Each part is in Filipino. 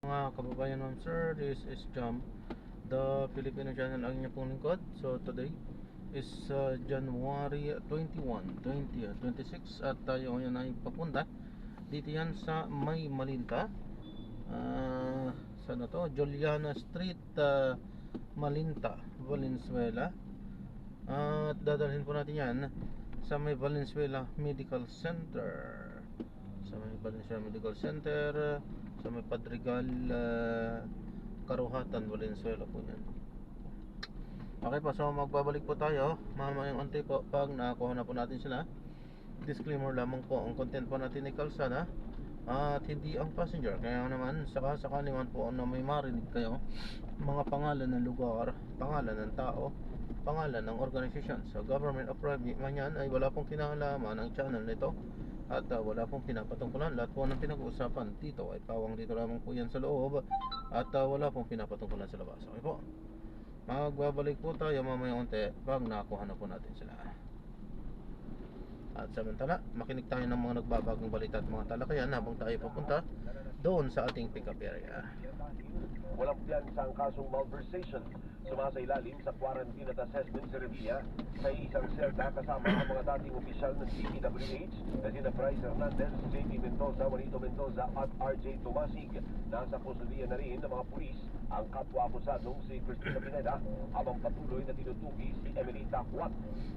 Mga kababayan ng sir, this is Jam, the Filipino channel ang inyong pong lingkod. So today is January 21, 2026 at tayo ngayon ay papunta dito yan sa May Malinta. Saan na to? Juliana Street, Malinta, Valenzuela. At dadalhin po natin yan sa may Valenzuela Medical Center. Sa may Valenzuela Medical Center, sa may Padrigal, Karuhatan, Valenzuela po yan. Okay po, so magbabalik po tayo mamayang unti po pag nakakuha na po natin sila. Disclaimer lamang po, ang content po natin ay kalsada at hindi ang passenger. Kaya naman sakali man po na may marinig kayo mga pangalan ng lugar, pangalan ng tao, pangalan ng organisasyon sa government o private man yan, ay wala pong kinalaman ang channel nito at wala pong pinapatungkulan. Lahat po ng pinag-uusapan dito ay pawang dito lamang po yan sa loob at wala pong pinapatungkulan sa labas. Okay po, magbabalik po tayo mamaya unti pag nakakuha na po natin sila. At samantala, makinig tayo ng mga nagbabagong balita at mga talakayan habang tayo papunta doon sa ating pick-up area. Walang piyansa ang kasong malversation. Sumasailalim sa quarantine at assessment sa Revilla sa isang selda kasama ang mga dating opisyal ng DPWH na sina Bryce Hernandez, JP Mendoza, Juanito Mendoza at RJ Tomasig. Nasa kustudiya na rin ng mga pulis ang kapwa-akusadong si Cristina Pineda habang patuloy na tinutugi si Emily Tacuat.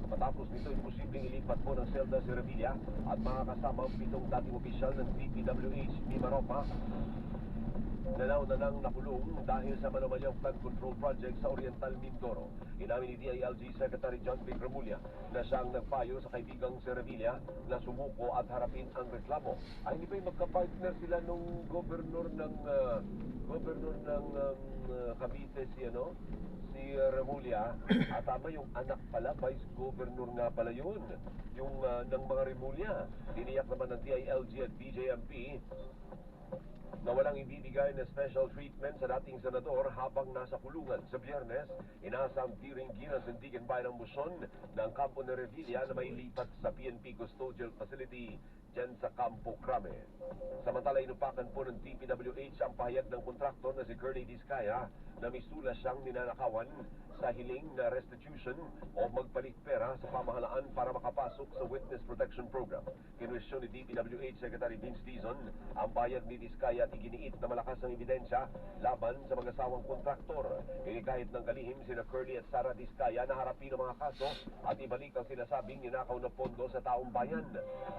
Matapos nito, imposibleng ilipat po ng selda sa Revilla at mga kasama ang 7 dating opisyal ng DPWH Mimaropa nanaw na nang nakulong dahil sa manumalyang flood control project sa Oriental Mindoro. Inamin ni DILG Secretary John Vic Remulla na siyang nagpayo sa kaibigang si Revilla na sumuko at harapin ang reklamo. Ay hindi ba yung magka-partner sila nung gobernur ng Cavite si Remulla at tama yung anak pala, vice governor nga pala yun yung ng mga Remulla. Diniyak naman ng DILG at BJMP na walang ibibigay na special treatment sa dating senador habang nasa kulungan. Sa Biyernes, inaasang tiringin ang Sandigan Bayan ng Muson ng kampo ng Revilla na may lipat sa PNP Custodial Facility dyan sa Campo Crame. Samantala, inupakan po ng DPWH ang pahayag ng kontraktor na si Curly Discaya na misula siyang ninanakawan sa hiling na restitution o magpalit pera sa pamahalaan para makapasok sa Witness Protection Program. Kinwestiyon ni DPWH Secretary Vince Dizon ang pahayag ni Discaya at iginiit na malakas ang ebidensya laban sa mag-asawang kontraktor. Kahit ng kalihim sina Curly at Sara Discaya na harapin ang mga kaso at ibalik ang sinasabing ninakaw na pondo sa taong bayan.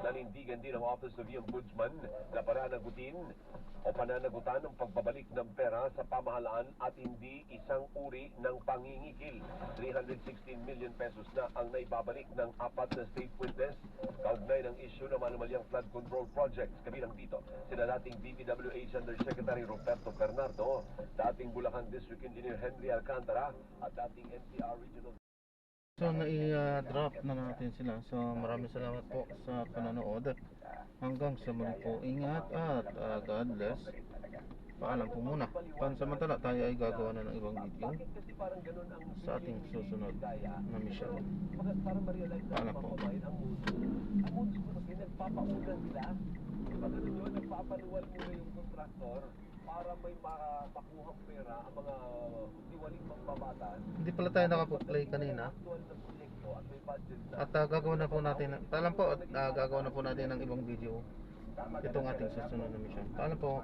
Nanindigan din ang Office of the Ombudsman na pananagutan ng pagbabalik ng pera sa pamahalaan at hindi isang uri ng pangingikil. 316 million pesos na ang naibabalik ng 4 na state witness kaugnay ng issue ng manumalyang flood control projects. Kabilang dito, sina dating DPWH Undersecretary Roberto Bernardo, dating Bulacan District Engineer Henry Alcantara at dating NCR Regional. So nai-drop na natin sila. So maraming salamat po sa panonood. Hanggang sa muli po, ingat at God bless. Paalam po muna. Pansamantala tayo ay gagawa na ng ibang video sa ating susunod na mission. Paalam po. Ang mood ko kasi nagpapaulan sila. Pag ano yun, nagpapaluwal muna yung kontraktor para may makuha pera ang mga diwaling magbabatan. Hindi pala tayo nakapag-play kanina. At gagawa na po natin, paalam po, gagawa na po natin ng ibang video itong ating susunod na mission. Paalam po.